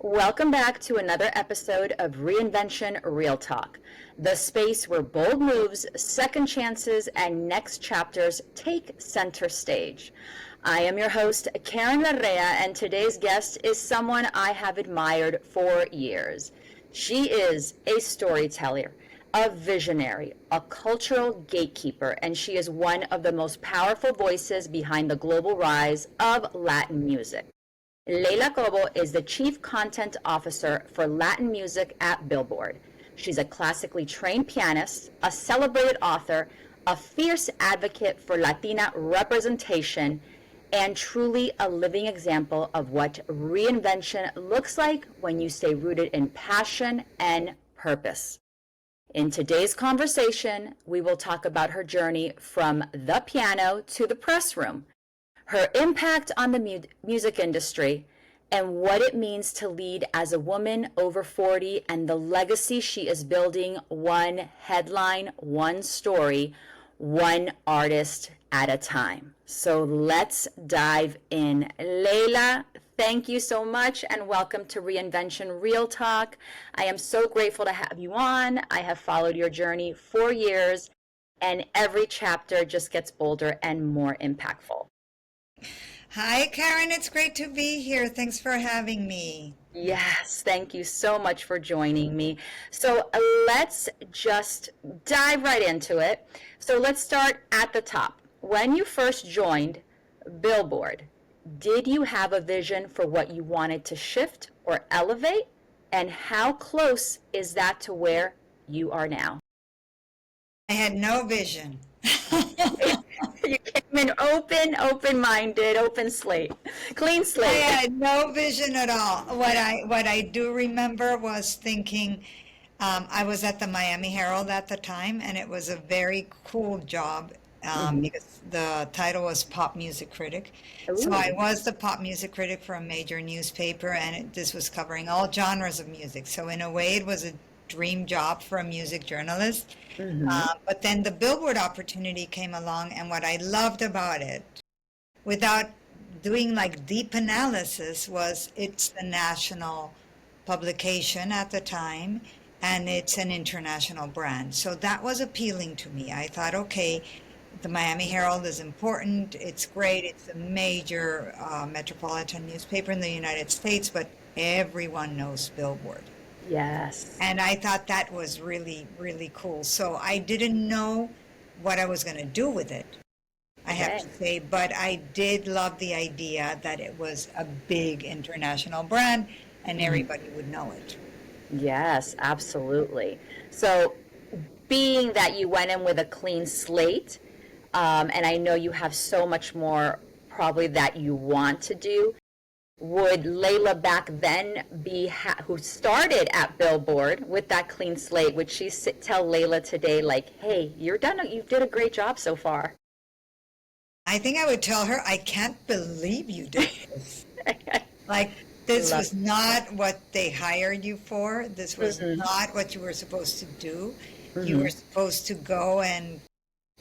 Welcome back to another episode of Reinvention Real Talk, the space where bold moves, second chances, and next chapters take center stage. I am your host, Karen Larrea, and today's guest is someone I have admired for years. She is a storyteller, a visionary, a cultural gatekeeper, and she is one of the most powerful voices behind the global rise of Latin music. Leila Cobo is the Chief Content Officer for Latin music at Billboard. She's a classically trained pianist, a celebrated author, a fierce advocate for Latina representation, and truly a living example of what reinvention looks like when you stay rooted in passion and purpose. In today's conversation, we will talk about her journey from the piano to the press room, her impact on the music industry, and what it means to lead as a woman over 40 and the legacy she is building one headline, one story, one artist at a time. So let's dive in. Leila, thank you so much and welcome to Reinvention Real Talk. I am so grateful to have you on. I have followed your journey for years and every chapter just gets bolder and more impactful. Hi, Karen. It's great to be here. Thanks for having me. Yes, thank you so much for joining me. So let's just dive right into it. So let's start at the top. When you first joined Billboard, did you have a vision for what you wanted to shift or elevate? And how close is that to where you are now? I had no vision. You came in open-minded, open slate, clean slate. I had no vision at all. What I do remember was thinking, I was at the Miami Herald at the time, and it was a very cool job because the title was pop music critic. Ooh. So I was the pop music critic for a major newspaper, and this was covering all genres of music. So in a way, it was a dream job for a music journalist. But then the Billboard opportunity came along, and what I loved about it, without doing like deep analysis, was it's the national publication at the time, and it's an international brand. So that was appealing to me. I thought, okay, the Miami Herald is important. It's great. It's a major metropolitan newspaper in the United States, but everyone knows Billboard. Yes. And I thought that was really, really cool. So I didn't know what I was going to do with it, I have to say, but I did love the idea that it was a big international brand and everybody would know it. Yes, absolutely. So being that you went in with a clean slate, and I know you have so much more probably that you want to do, would Leila back then be who started at Billboard with that clean slate? Would she tell Leila today, like, "Hey, you did a great job so far"? I think I would tell her, "I can't believe you did this." Like, this was not what they hired you for. This was not what you were supposed to do. You were supposed to go and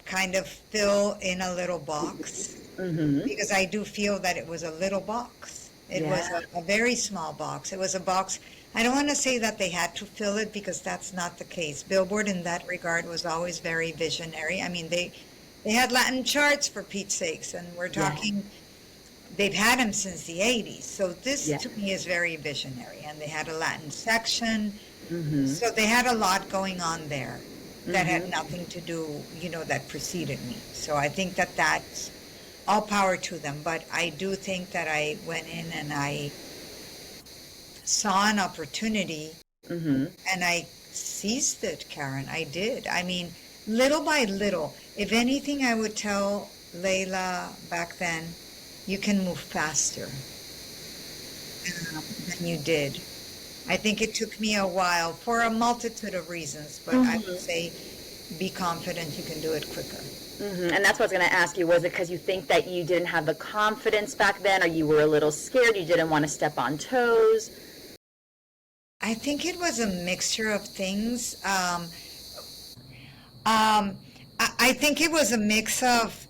kind of fill in a little box, because I do feel that it was a little box. It was a very small box. It was a box. I don't want to say that they had to fill it, because that's not the case. Billboard in that regard was always very visionary. I mean, they had Latin charts, for Pete's sakes, and we're talking, they've had them since the 80s. So this to me is very visionary. And they had a Latin section. So they had a lot going on there that had nothing to do, that preceded me. So I think that that's all power to them. But I do think that I went in and I saw an opportunity and I seized it, Karen. I did. I mean, little by little. If anything, I would tell Leila back then, you can move faster than you did. I think it took me a while for a multitude of reasons, but I would say be confident you can do it quicker. And that's what I was going to ask you. Was it because you think that you didn't have the confidence back then, or you were a little scared, you didn't want to step on toes? I think it was a mixture of things. I think it was a mix of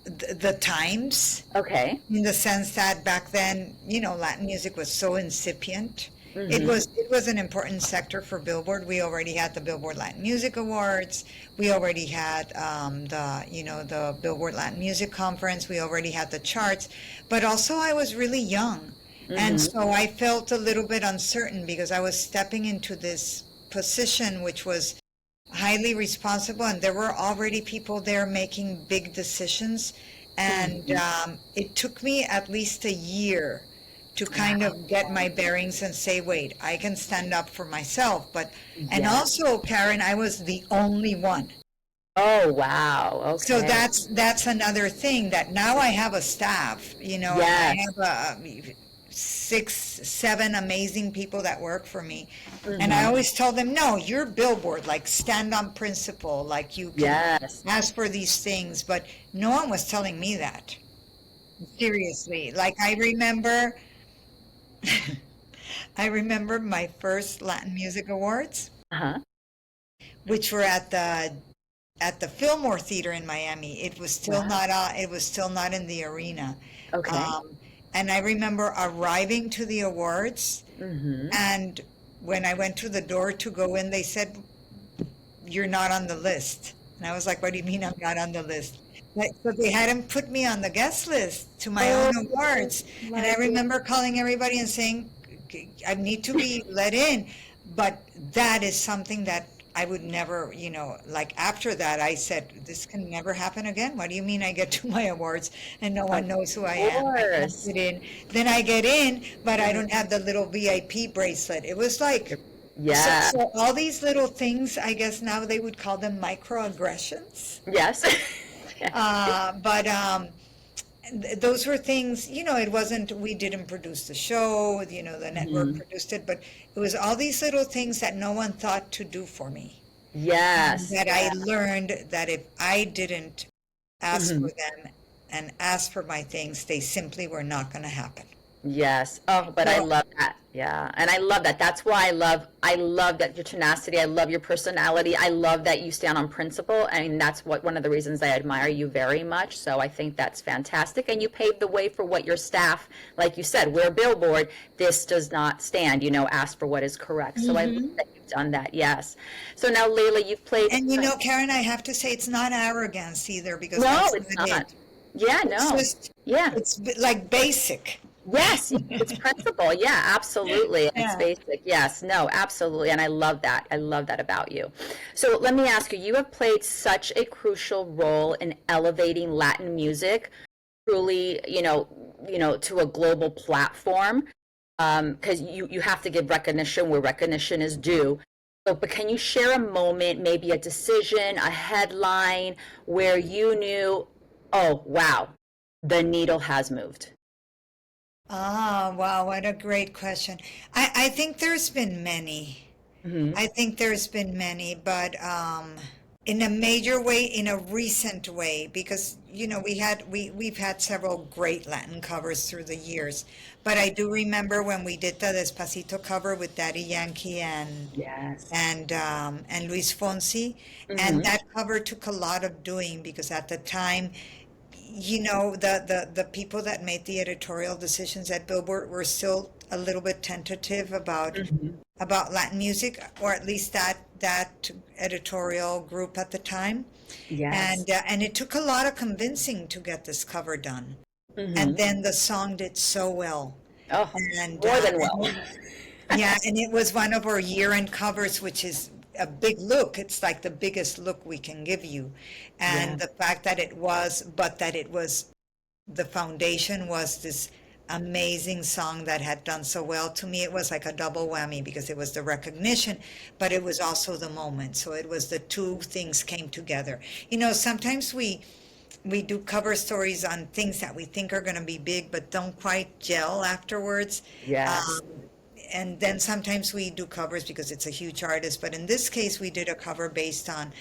the times. Okay. In the sense that back then, Latin music was so incipient. It was an important sector for Billboard. We already had the Billboard Latin Music Awards. We already had the Billboard Latin Music Conference. We already had the charts, but also I was really young, and so I felt a little bit uncertain because I was stepping into this position which was highly responsible, and there were already people there making big decisions, and it took me at least a year to kind of get my bearings and say, wait, I can stand up for myself. And also, Karen, I was the only one. Oh, wow. Okay. So that's another thing, that now I have a staff, Yes. I have 6, 7 amazing people that work for me. And I always tell them, no, you're Billboard, like stand on principle, like you can ask for these things. But no one was telling me that. Seriously. Like I remember my first Latin Music Awards, which were at the Fillmore Theater in Miami. It was still not in the arena. Okay. And I remember arriving to the awards, and when I went to the door to go in, they said, "You're not on the list." And I was like, "What do you mean I'm not on the list?" But they hadn't put me on the guest list to my own awards. And I remember calling everybody and saying, I need to be let in. But that is something that I would never, like after that, I said, this can never happen again. What do you mean I get to my awards and no one knows who I am? I can't get in. Then I get in, but I don't have the little VIP bracelet. It was like, so all these little things, I guess now they would call them microaggressions. Yes. But those were things, it wasn't, we didn't produce the show, the network produced it, but it was all these little things that no one thought to do for me. Yes. That I learned that if I didn't ask for them and ask for my things, they simply were not going to happen. Yes. Oh, but I love that. Yeah. And I love that. That's why I love that your tenacity. I love your personality. I love that you stand on principle. And that's one of the reasons I admire you very much. So I think that's fantastic. And you paved the way for what your staff, like you said, we're Billboard. This does not stand, ask for what is correct. So I love that you've done that. Yes. So now, Leila, you've played. And Karen, I have to say it's not arrogance either, because no, it's not. Yeah, no. It's like basic. Yes, it's principle. Yeah, absolutely. It's basic. Yes, no, absolutely. And I love that. I love that about you. So let me ask you, you have played such a crucial role in elevating Latin music, truly, to a global platform, because you have to give recognition where recognition is due. So, but can you share a moment, maybe a decision, a headline where you knew, oh, wow, the needle has moved? Ah, wow, what a great question. I think there's been many. I think there's been many, but in a major way, in a recent way, because we've had several great Latin covers through the years. But I do remember when we did the Despacito cover with Daddy Yankee and Luis Fonsi, and that cover took a lot of doing, because at the time, the people that made the editorial decisions at Billboard were still a little bit tentative about Latin music, or at least that editorial group at the time. Yes. And it took a lot of convincing to get this cover done. And then the song did so well. Oh, and, more than well. Yeah, and it was one of our year-end covers, which is a big look. It's like the biggest look we can give you. And the fact that the foundation was this amazing song that had done so well, to me it was like a double whammy, because it was the recognition, but it was also the moment. So it was the two things came together. Sometimes we do cover stories on things that we think are going to be big but don't quite gel afterwards. Yes. And then sometimes we do covers because it's a huge artist, but in this case we did a cover based on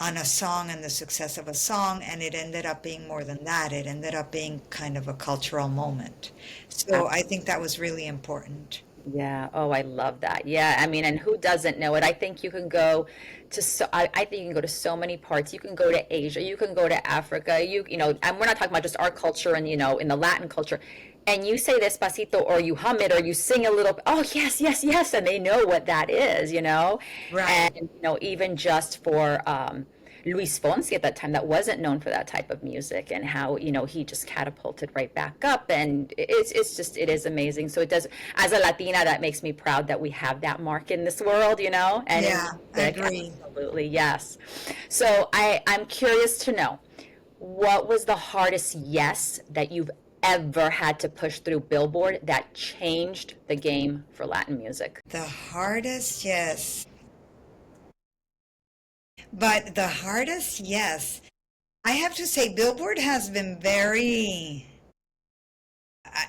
a song and the success of a song, and it ended up being more than that. It ended up being kind of a cultural moment. So I think that was really important. Yeah. Oh, I love that. Yeah. I mean, and who doesn't know it? I think you can go to I think you can go to so many parts. You can go to Asia. You can go to Africa. And we're not talking about just our culture and in the Latin culture. and you say Despacito, or you hum it, or you sing a little, oh, yes, yes, yes, and they know what that is, you know? Right. And, even just for Luis Fonsi at that time, that wasn't known for that type of music, and how, he just catapulted right back up. And it is amazing. So it does, as a Latina, that makes me proud that we have that mark in this world, and in Yeah, I music, agree. absolutely, yes. So I'm curious to know, what was the hardest yes that you've ever had to push through Billboard that changed the game for Latin music? The hardest, yes. But the hardest, yes. I have to say, Billboard has been very,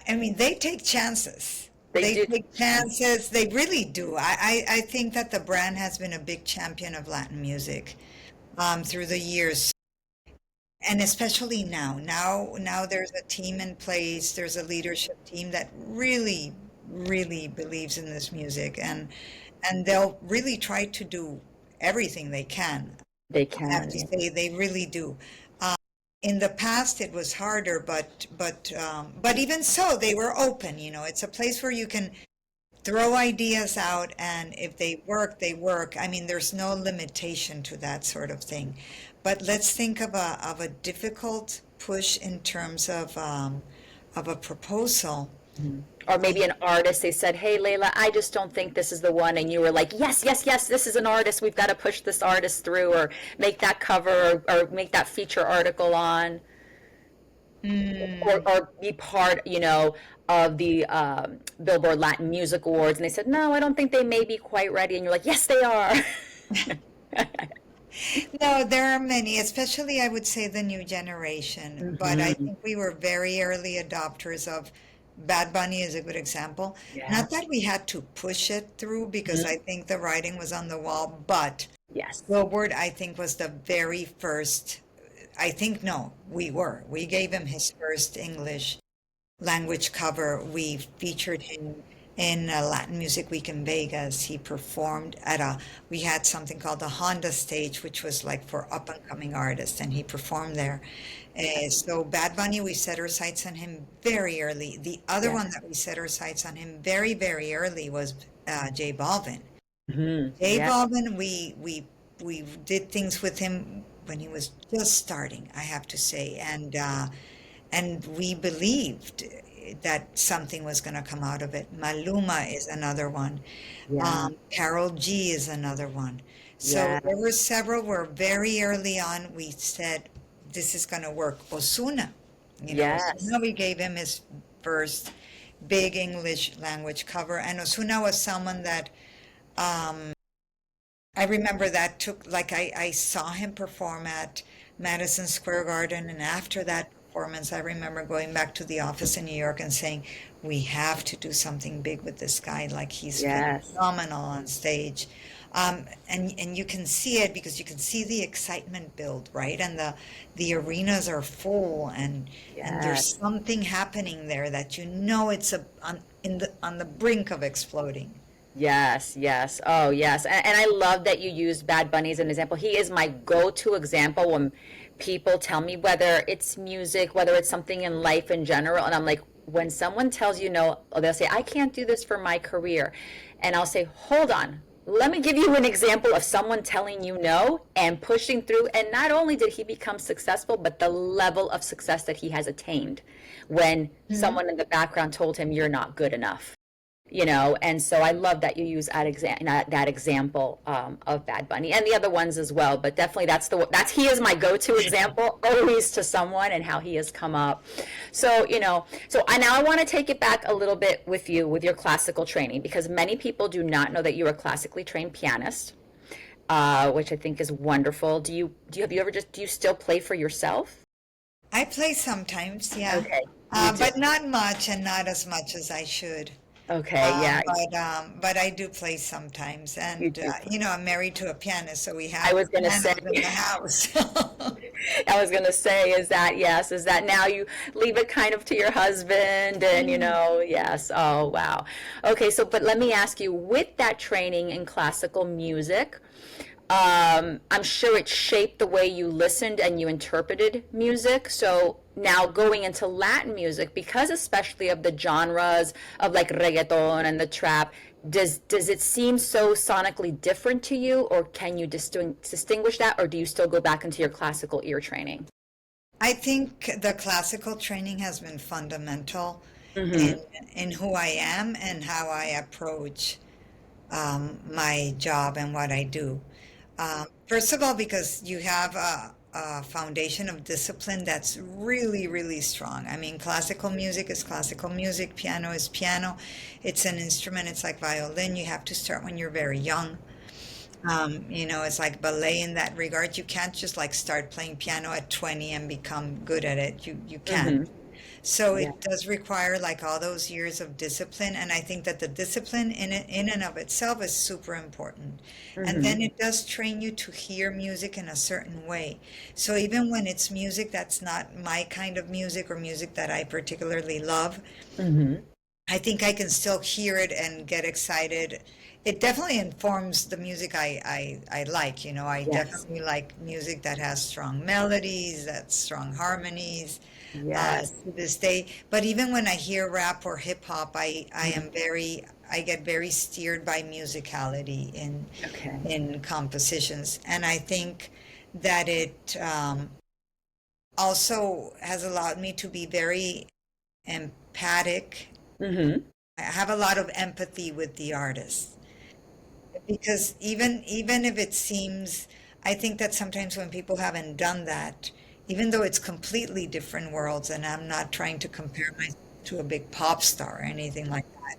I mean, they take chances. They They do. take chances. They really do. I think that the brand has been a big champion of Latin music through the years. And especially now. Now there's a team in place. There's a leadership team that really, really believes in this music, and they'll really try to do everything they can. They I have can. to Yeah. say they really do. In the past, it was harder, but even so, they were open. It's a place where you can throw ideas out, and if they work, they work. I mean, there's no limitation to that sort of thing. But let's think of a difficult push in terms of a proposal. Or maybe an artist, they said, hey, Leila, I just don't think this is the one. And you were like, yes, yes, yes, this is an artist. We've got to push this artist through, or make that cover, or make that feature article on, or be part, of the Billboard Latin Music Awards. And they said, no, I don't think they may be quite ready. And you're like, yes, they are. No, there are many, especially I would say the new generation. But I think we were very early adopters of Bad Bunny is a good example. Yeah. Not that we had to push it through because I think the writing was on the wall, but Yes. Billboard, I think, was the very first. I think, no, we were. We gave him his first English language cover. We featured him in Latin Music Week in Vegas. He performed we had something called the Honda stage, which was like for up and coming artists, and he performed there. So Bad Bunny, we set our sights on him very early. The other Yeah. one that we set our sights on him very, very early was J Balvin. J Yeah. Balvin, we did things with him when he was just starting, I have to say, and we believed that something was going to come out of it. Maluma is another one. Yeah. Carol G is another one. So Yeah. there were several where very early on we said, this is going to work. Osuna, Yes. Osuna, we gave him his first big English language cover. And Osuna was someone that I remember that I saw him perform at Madison Square Garden, and after that performance, I remember going back to the office in New York and saying, we have to do something big with this guy. Like, he's Yes. phenomenal on stage. And you can see it because you can see the excitement build, right? And the arenas are full, and there's Yes. something happening there that it's on the brink of exploding. Yes, yes. Oh, yes. And I love that you used Bad Bunny as an example. He is my go-to example when people tell me, whether it's music, whether it's something in life in general. And I'm like, when someone tells you no, they'll say, I can't do this for my career. And I'll say, hold on. Let me give you an example of someone telling you no and pushing through. And not only did he become successful, but the level of success that he has attained when someone in the background told him, you're not good enough. And so I love that you use that example of Bad Bunny, and the other ones as well. But definitely he is my go-to example, always, to someone and how he has come up. So now I want to take it back a little bit with you with your classical training, because many people do not know that you're a classically trained pianist, which I think is wonderful. Do you still play for yourself? I play sometimes, yeah. Okay, you do. But not much, and not as much as I should. Okay, yeah. But I do play sometimes, You and do. I'm married to a pianist, so we I have was going to pianos say. in the house. I was going to say, is that now you leave it kind of to your husband, and yes. Oh, wow. Okay, but let me ask you, with that training in classical music, I'm sure it shaped the way you listened and you interpreted music. So now going into Latin music, because especially of the genres of like reggaeton and the trap, does it seem so sonically different to you, or can you distinguish that, or do you still go back into your classical ear training? I think the classical training has been fundamental Mm-hmm. in in who I am and how I approach my job and what I do. First of all, because you have a foundation of discipline that's really, really strong. I mean, classical music is classical music, piano is piano. It's an instrument, it's like violin. You have to start when you're very young. It's like ballet in that regard. You can't just like start playing piano at 20 and become good at it. You can't. Mm-hmm. So Yeah. it does require like all those years of discipline, and I think that the discipline in and of itself is super important. And Mm-hmm. then it does train you to hear music in a certain way. So even when it's music that's not my kind of music or music that I particularly love, Mm-hmm. I think I can still hear it and get excited. It definitely informs the music I like. I Yes. definitely like music that has strong melodies, that's strong harmonies Yes. to this day. But even when I hear rap or hip hop, Mhm. I get very steered by musicality Okay. in compositions. And I think that it also has allowed me to be very empathic. Mm-hmm. I have a lot of empathy with the artist because even if it seems, I think that sometimes when people haven't done that, even though it's completely different worlds, and I'm not trying to compare myself to a big pop star or anything like that,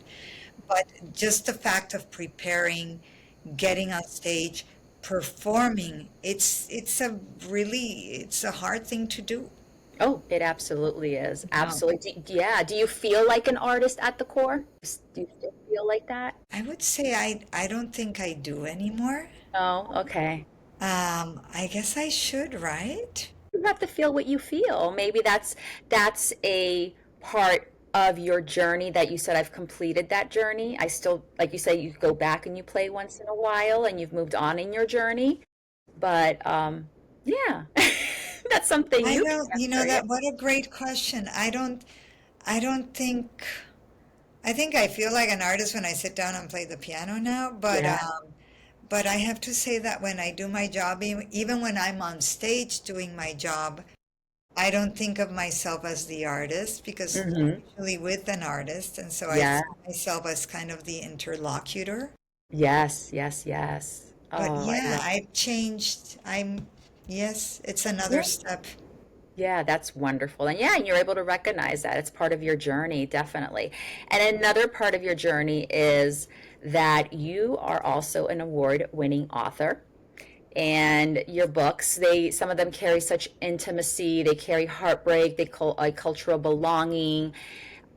but just the fact of preparing, getting on stage, performing, it's a hard thing to do. Oh, it absolutely is. No. Absolutely. Yeah. Do you feel like an artist at the core? Do you still feel like that? I would say I don't think I do anymore. No. Okay. I guess I should, right? You have to feel what you feel. Maybe that's a part of your journey that you said I've completed that journey. I still, like you say, you go back and you play once in a while and you've moved on in your journey. But yeah, that's something I you can don't, answer. Yeah. that what a great question. I don't think I think I feel like an artist when I sit down and play the piano now, Yeah. but I have to say that when I do my job, even when I'm on stage doing my job, I don't think of myself as the artist because I'm Mm-hmm. usually with an artist, and so I Yeah. see myself as kind of the interlocutor. Yes. Yes. Yes. But Oh, I yeah, love. I've changed. Yes, it's another Yeah. step. Yeah, that's wonderful. And yeah, and you're able to recognize that. It's part of your journey, definitely. And another part of your journey is that you are also an award-winning author. And your books, some of them carry such intimacy, they carry heartbreak, they call like cultural belonging.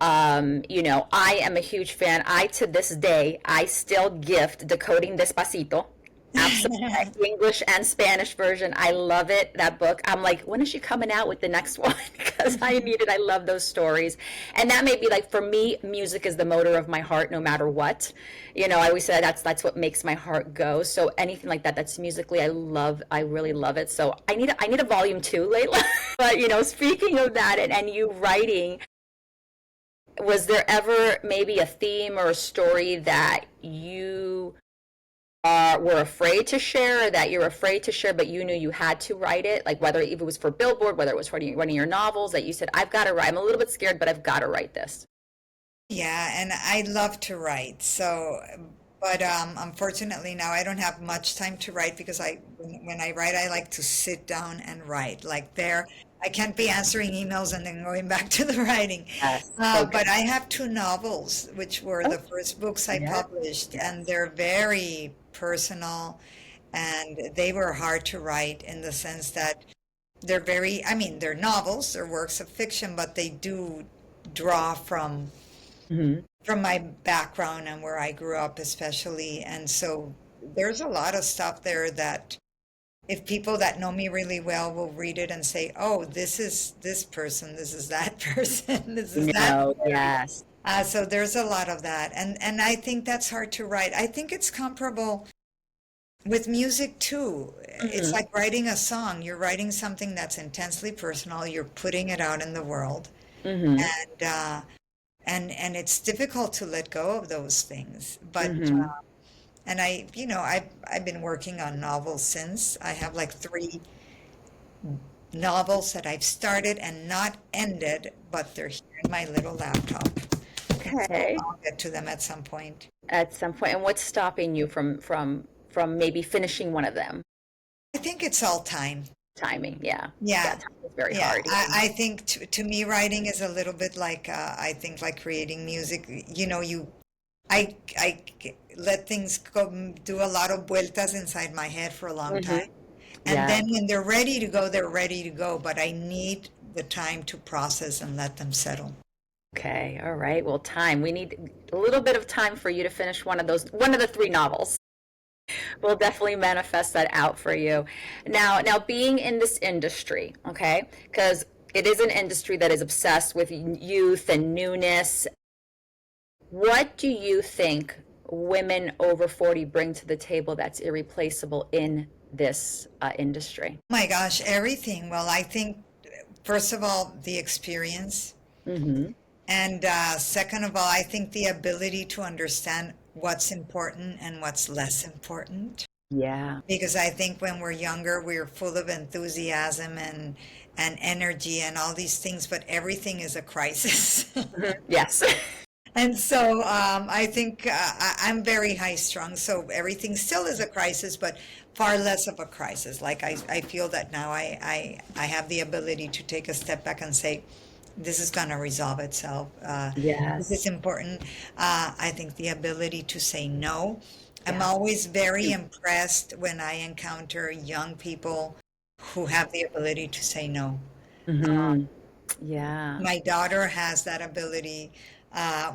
I am a huge fan. To this day, I still gift Decoding Despacito. Absolutely. English and Spanish version. I love it, that book. I'm like, when is she coming out with the next one? Because I need it. I love those stories. And that may be like, for me, music is the motor of my heart no matter what. I always say that's what makes my heart go. So anything like that that's musically, I really love it. So I need a volume two, Layla. But speaking of that, and you writing, was there ever maybe a theme or a story that you were afraid to share, or that you're afraid to share, but you knew you had to write it? Like whether it was for Billboard, whether it was for one of your novels, that you said, I've got to write. I'm a little bit scared, but I've got to write this. Yeah, and I love to write. So, but unfortunately now I don't have much time to write because when I write, I like to sit down and write. Like there, I can't be answering emails and then going back to the writing. Yes. Okay. But I have two novels, which were Oh, the first books I yeah. published, and Yes. they're very personal, and they were hard to write in the sense that I mean, they're novels, they're works of fiction, but they do draw Hmm. from my background and where I grew up, especially. And so there's a lot of stuff there that if people that know me really well will read it and say, oh, this is this person, this is that person, this is that No. story. Yes. So there's a lot of that. And I think that's hard to write. I think it's comparable with music too, it's Mm-hmm. like writing a song. You're writing something that's intensely personal. You're putting it out in the world, Mm-hmm. and and it's difficult to let go of those things. But Mm-hmm. and I've been working on novels since. I have like three novels that I've started and not ended, but they're here in my little laptop. And so Okay. I'll get to them at some point. At some point, and what's stopping you from maybe finishing one of them? I think it's all time. Timing, yeah. Yeah, Yeah. time is very Yeah. hard. I think to me, writing is a little bit like, I think like creating music. I let things go, do a lot of vueltas inside my head for a long Mm-hmm. time. And Yeah. then when they're ready to go, they're ready to go. But I need the time to process and let them settle. Okay. All right. Well, time. We need a little bit of time for you to finish one of the three novels. We'll definitely manifest that out for you. Now being in this industry, okay? Because it is an industry that is obsessed with youth and newness. What do you think women over 40 bring to the table that's irreplaceable in this industry? My gosh, everything. Well, I think, first of all, the experience. Mm-hmm. And second of all, I think the ability to understand what's important and what's less important. Yeah. Because I think when we're younger, we're full of enthusiasm and energy and all these things, but everything is a crisis. Mhm. Yes. And so I think I'm very high strung, so everything still is a crisis, but far less of a crisis. Like I feel that now I have the ability to take a step back and say, this is going to resolve itself. This is Yes. important. I think the ability to say no. I'm Yeah. always very impressed when I encounter young people who have the ability to say no. Mm-hmm. Yeah. My daughter has that ability.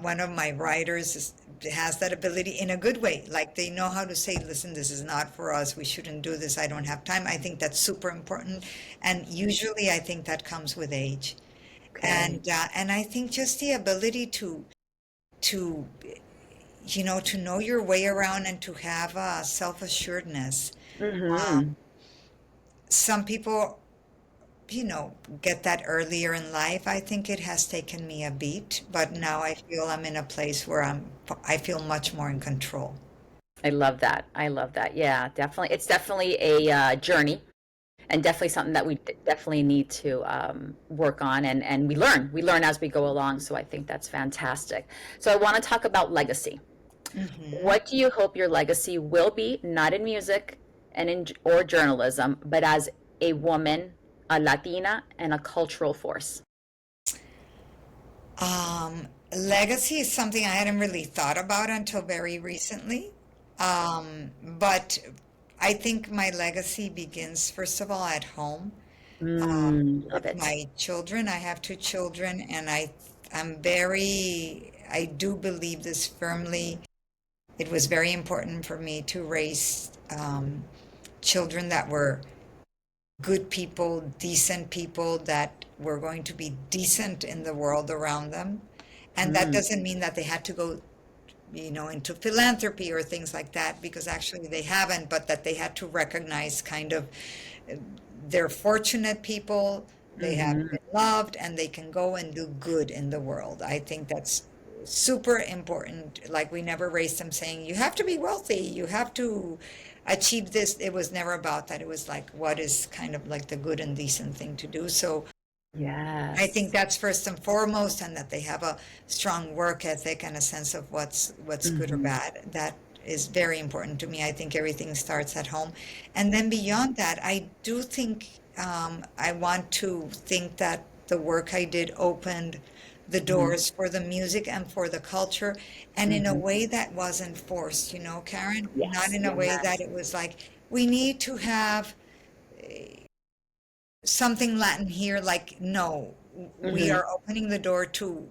One of my writers has that ability in a good way. Like they know how to say, listen, this is not for us. We shouldn't do this. I don't have time. I think that's super important. And usually I think that comes with age. Okay. And I think just the ability to to know your way around and to have self-assuredness. Mm-hmm. Some people, get that earlier in life. I think it has taken me a beat, but now I feel I'm in a place where I feel much more in control. I love that. I love that. Yeah, definitely. It's definitely a journey and definitely something that we definitely need to work on and we learn as we go along. So I think that's fantastic. So I want to talk about legacy. Hmm. What do you hope your legacy will be, not in music and in or journalism, but as a woman, a Latina, and a cultural force? Legacy is something I hadn't really thought about until very recently. But I think my legacy begins, first of all, at home. Love With it. my children. I have two children, and I do believe this firmly. It was very important for me to raise children that were good people, decent people, that were going to be decent in the world around them. And that Mm, doesn't mean that they had to go, into philanthropy or things like that, because actually they haven't, but that they had to recognize kind of they're fortunate people, they have hmm. been loved, and they can go and do good in the world. I think that's super important. Like we never raised them saying, you have to be wealthy, you have to achieve this. It was never about that. It was like, what is kind of like the good and decent thing to do. So I think Yes. that's first and foremost, and that they have a strong work ethic and a sense of what's good or Hmm. bad. That is very important to me. I think everything starts at home, and then beyond that, I do think I want to think that the work I did opened the Hmm. doors for the music and for the culture, and in a Hmm. way that wasn't forced. Karen, not Yes. in a way that Yes. it was like we need to have something Latin here, like, no, we Hmm. are opening the door to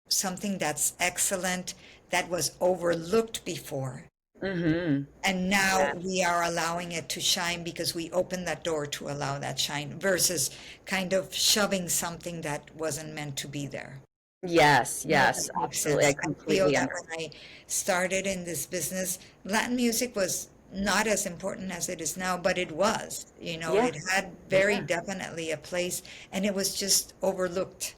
something that's excellent, that was overlooked before. Hmm. And now Yeah. we are allowing it to shine because we opened that door to allow that shine versus kind of shoving something that wasn't meant to be there. Yes. I don't know if that Yes. makes Absolutely. I sense. I feel completely that understand. when I started in this business, Latin music was not as important as it is now, but it was. Yeah, It had very yeah, definitely a place, and it was just overlooked.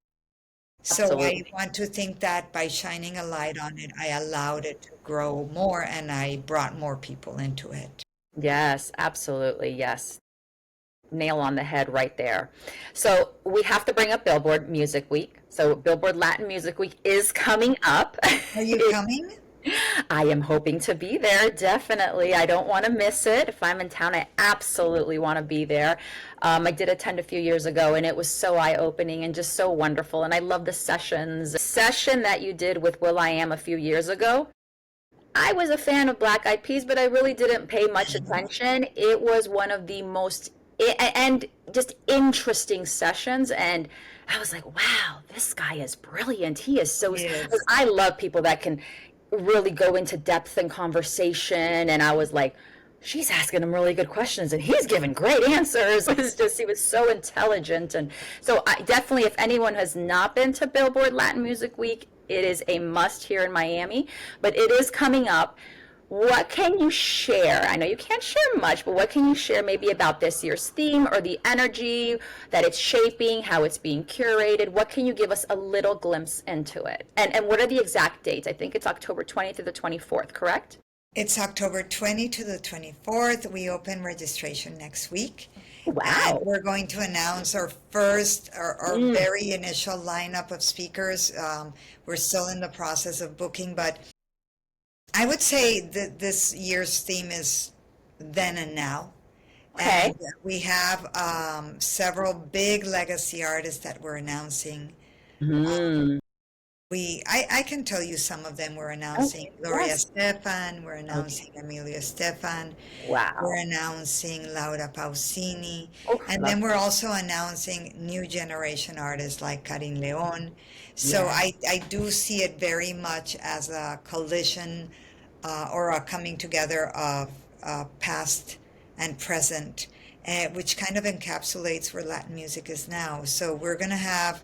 So I absolutely. want to think that by shining a light on it, I allowed it to grow more and I brought more people into it. Yes, absolutely. Yes. Nail on the head right there. So we have to bring up Billboard Music Week. So Billboard Latin Music Week is coming up. Are you coming? I am hoping to be there, definitely. I don't want to miss it. If I'm in town, I absolutely want to be there. I did attend a few years ago, and it was so eye-opening and just so wonderful. And I love the sessions. The session that you did with will.i.am a few years ago, I was a fan of Black Eyed Peas, but I really didn't pay much attention. It was one of the most and just interesting sessions, and I was like, "Wow, this guy is brilliant. He is so." Yes. I love people that can really go into depth in conversation, and I was like, "She's asking him really good questions, and he's giving great answers." It's just he was so intelligent, and so I definitely, if anyone has not been to Billboard Latin Music Week, it is a must here in Miami, but it is coming up. What can you share? I know you can't share much, but what can you share maybe about this year's theme or the energy that it's shaping, how it's being curated? What can you give us a little glimpse into it? And what are the exact dates? I think it's October 20th to the 24th, correct? It's October 20 to the 24th. We open registration next week. And Wow. we're going to announce our Mm, very initial lineup of speakers. We're still in the process of booking, but I would say that this year's theme is then and now. okay. And we have several big legacy artists that we're announcing. Mm, I can tell you some of them. We're announcing okay. Gloria Yes. Estefan, we're Okay. announcing Emilio Estefan, we're Wow. announcing Laura Pausini, Oh, and love then we're her. also announcing new generation artists like Karin Leon. So Yeah. I do see it very much as a collision or a coming together of past and present, which kind of encapsulates where Latin music is now. So we're going to have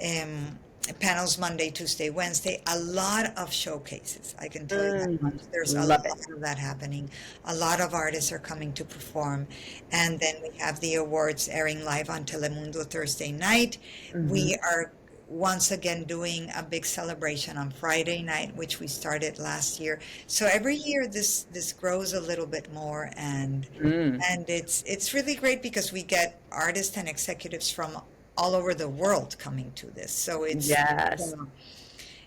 um, panels Monday, Tuesday, Wednesday, a lot of showcases. I can tell you that much. Mm, There's a love it. lot of that happening. A lot of artists are coming to perform. And then we have the awards airing live on Telemundo Thursday night. Hmm. We are once again doing a big celebration on Friday night, which we started last year. So every year this grows a little bit more, Mm, and it's really great because we get artists and executives from all over the world coming to this. So yes.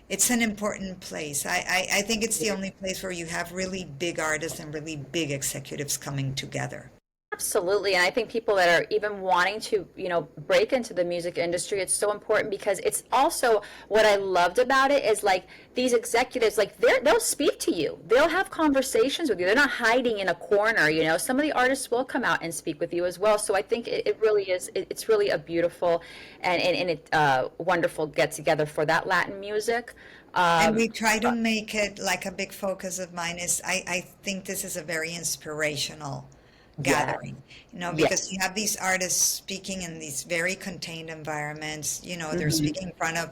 it's an important place. I think it's the only place where you have really big artists and really big executives coming together. Absolutely. And I think people that are even wanting to, break into the music industry, it's so important because it's also what I loved about it is like these executives, like they'll speak to you. They'll have conversations with you. They're not hiding in a corner. Some of the artists will come out and speak with you as well. So I think it really is, it's really a beautiful and it wonderful get together for that Latin music. And Um, we try to make it like a big focus of mine is I think this is a very inspirational yeah. gathering, because Yes. you have these artists speaking in these very contained environments, they're Hmm. speaking in front of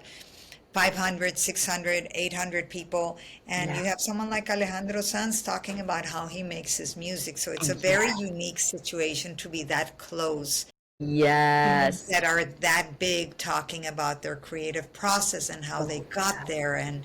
500, 600, 800 people, and you Yeah. have someone like Alejandro Sanz talking about how he makes his music. So it's a very Yeah. unique situation to be that close Yes. that are that big talking about their creative process and how they Oh, got yeah. there and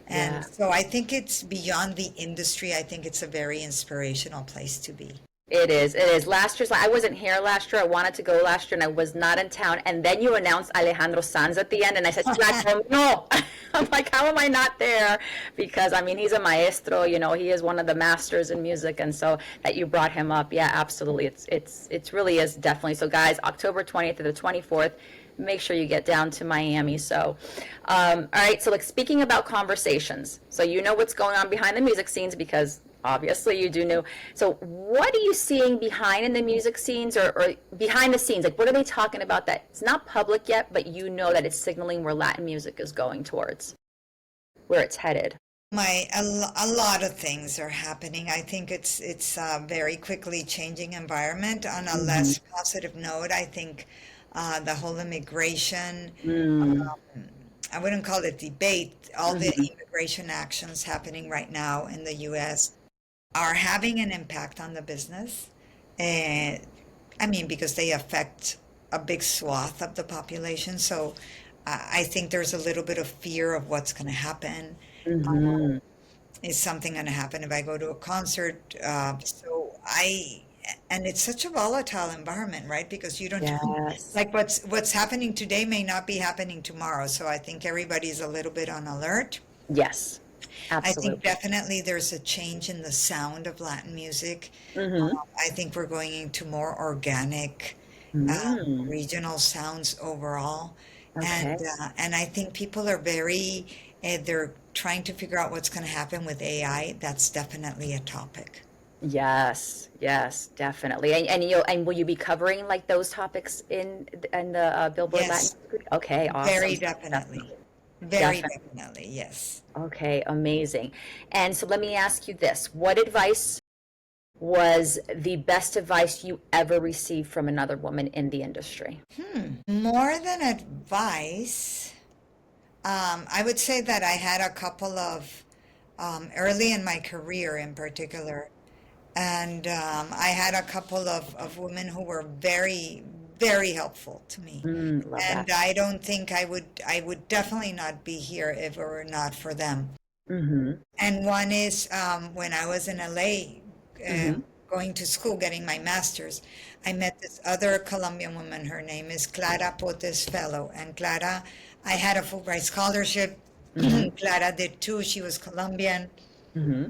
Yeah. so I think it's beyond the industry. I think it's a very inspirational place to be. It is. It is. Last year's, I wasn't here last year. I wanted to go last year and I was not in town. And then you announced Alejandro Sanz at the end. And I said, "Slack, no." I'm like, how am I not there? Because, I mean, he's a maestro, he is one of the masters in music. And so that you brought him up. Yeah, absolutely. It's really is definitely. So guys, October 20th to the 24th, make sure you get down to Miami. So, all right. So like speaking about conversations, so you know what's going on behind the music scenes because obviously you do know. So what are you seeing behind in the music scenes or behind the scenes? Like what are they talking about that it's not public yet, but you know that it's signaling where Latin music is going towards, where it's headed? A lot of things are happening. I think it's a very quickly changing environment. On a Hmm. less positive note, I think the whole immigration, Mm. I wouldn't call it debate, all the Hmm. immigration actions happening right now in the US. are having an impact on the business. And I mean, because they affect a big swath of the population. So I think there's a little bit of fear of what's going to happen. Mm-hmm. Is something going to happen if I go to a concert? And it's such a volatile environment, right? Because you don't Yes. like what's happening today may not be happening tomorrow. So I think everybody's a little bit on alert. Yes. I think Absolutely. definitely there's a change in the sound of Latin music. Mm-hmm. I think we're going into more organic, Mm. regional sounds overall, Okay. and I think people are very they're trying to figure out what's going to happen with AI. That's definitely a topic. Yes, yes, definitely. And will you be covering like those topics in the Billboard Latin Yes, Music Week? Okay, awesome. very definitely, Definitely, very definitely. definitely. Yes. Okay, amazing. And so let me ask you this: what advice was the best advice you ever received from another woman in the industry? More than advice, I would say that I had a couple of early in my career in particular. And I had a couple of women who were very, very helpful to me. Love that. And I don't think I would definitely not be here if it were not for them. Mm-hmm. And one is when I was in LA Mm-hmm. going to school, getting my master's, I met this other Colombian woman. Her name is Clara Potes Fellow. And Clara, I had a Fulbright scholarship. Mm-hmm. Clara did too. She was Colombian. Mm-hmm.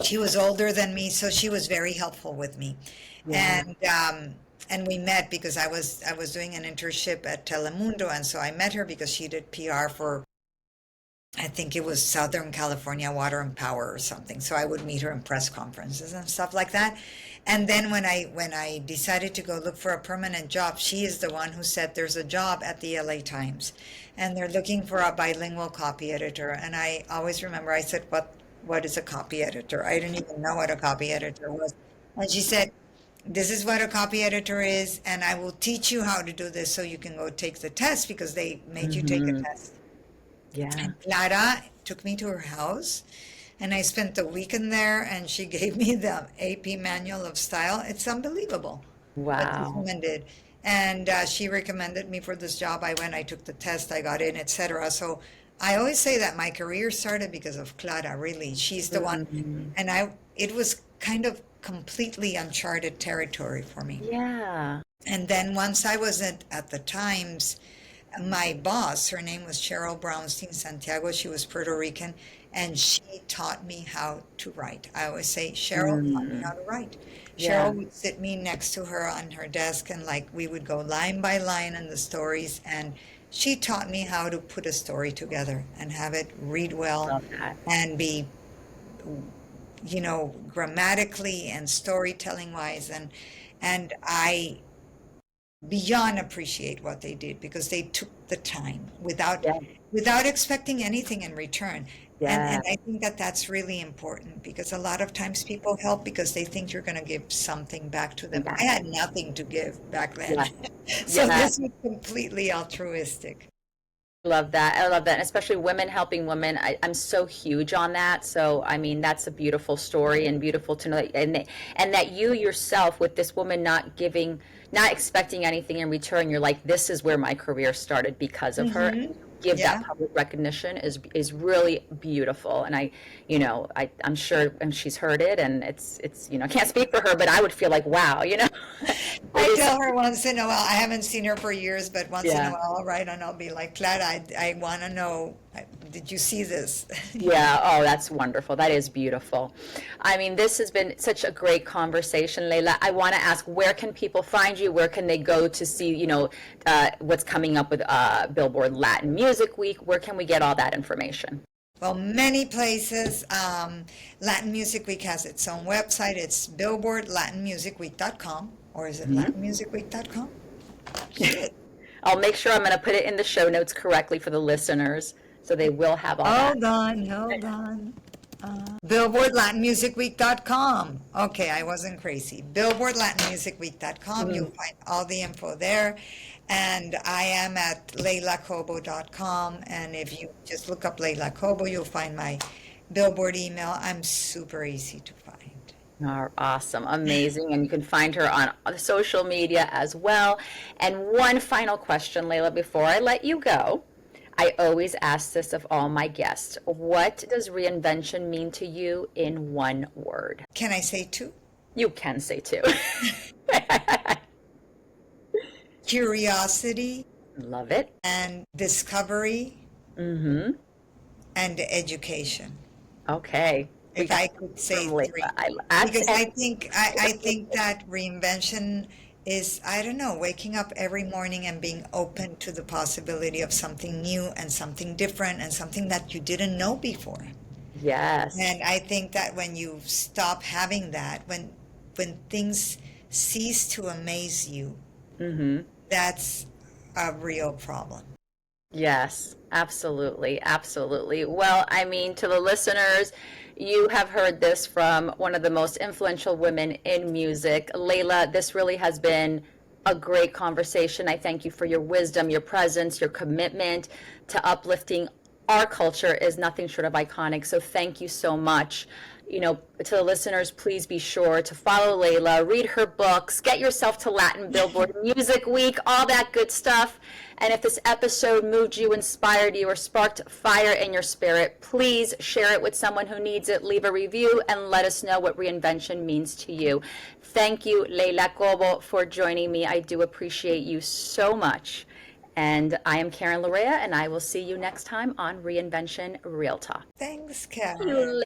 She was older than me, so she was very helpful with me. Yeah. And we met because I was doing an internship at Telemundo, and so I met her because she did PR for, I think it was Southern California Water and Power or something. So I would meet her in press conferences and stuff like that. And then when I decided to go look for a permanent job, she is the one who said there's a job at the LA Times and they're looking for a bilingual copy editor. And I always remember I said, what is a copy editor? I didn't even know what a copy editor was. And she said, this is what a copy editor is, and I will teach you how to do this so you can go take the test because they made you take a Mm-hmm. test. Yeah. And Clara took me to her house, and I spent the weekend there, and she gave me the AP Manual of Style. It's unbelievable what this Wow. woman did. And she recommended me for this job. I went, I took the test, I got in, etc. So I always say that my career started because of Clara, really. She's the one, Mm-hmm. and it was kind of completely uncharted territory for me. Yeah. And then once I was at the Times, my boss, her name was Cheryl Brownstein Santiago. She was Puerto Rican, and she taught me how to write. I always say, Cheryl taught me how Mm. to write. Yeah. Cheryl would sit me next to her on her desk, and like we would go line by line in the stories, and she taught me how to put a story together and have it read well Love that. and be, grammatically and storytelling wise. And I beyond appreciate what they did because they took the time Yeah. without expecting anything in return. And Yeah. I think that that's really important because a lot of times people help because they think you're going to give something back to them. I Back. had nothing to give back then. Yeah. So Yeah. this was completely altruistic. Love that. I love that. And especially women helping women. I'm so huge on that. So, I mean, that's a beautiful story and beautiful to know that, and that you yourself with this woman not giving, not expecting anything in return, you're like, this is where my career started because of her. Hmm. Give that Yeah. public recognition is really beautiful. And I'm sure and she's heard it and I can't speak for her, but I would feel like, wow, it I is, tell her once in a while, I haven't seen her for years, but once in a yeah. while I'll write and I'll be like, Clara, I want to know, did you see this? Yeah, oh, that's wonderful. That is beautiful. I mean, this has been such a great conversation, Leila. I want to ask, where can people find you? Where can they go to see, what's coming up with Billboard Latin Music Week? Where can we get all that information? Well, many places. Latin Music Week has its own website. It's billboardlatinmusicweek.com, or is it Mhm. latinmusicweek.com? Shit. I'll make sure I'm going to put it in the show notes correctly for the listeners, so they will have all that. Hold on, hold on. Billboardlatinmusicweek.com. Okay, I wasn't crazy. Billboardlatinmusicweek.com. You'll Mhm. find all the info there. And I am at leilacobo.com. And if you just look up Leila Cobo, you'll find my Billboard email. I'm super easy to find. Oh, awesome, amazing. And you can find her on social media as well. And one final question, Leila, before I let you go. I always ask this of all my guests. What does reinvention mean to you in one word? Can I say two? You can say two. Curiosity Love it. and discovery Mm-hmm. and education. Okay. We If got I could say from Leila. three. That's Because it. I think that reinvention is, I don't know, waking up every morning and being open to the possibility of something new and something different and something that you didn't know before. Yes. And I think that when you stop having that, when things cease to amaze you, Mm-hmm. that's a real problem. Yes, absolutely, absolutely. Well, I mean, to the listeners, you have heard this from one of the most influential women in music. Leila, this really has been a great conversation. I thank you for your wisdom, your presence, your commitment to uplifting our culture is nothing short of iconic. So thank you so much. You know, to the listeners, please be sure to follow Leila, read her books, get yourself to Latin Billboard Music Week, all that good stuff. And if this episode moved you, inspired you, or sparked fire in your spirit, please share it with someone who needs it. Leave a review and let us know what reinvention means to you. Thank you, Leila Cobo, for joining me. I do appreciate you so much. And I am Karen Larea, and I will see you next time on Reinvention Real Talk. Thanks, You Karen.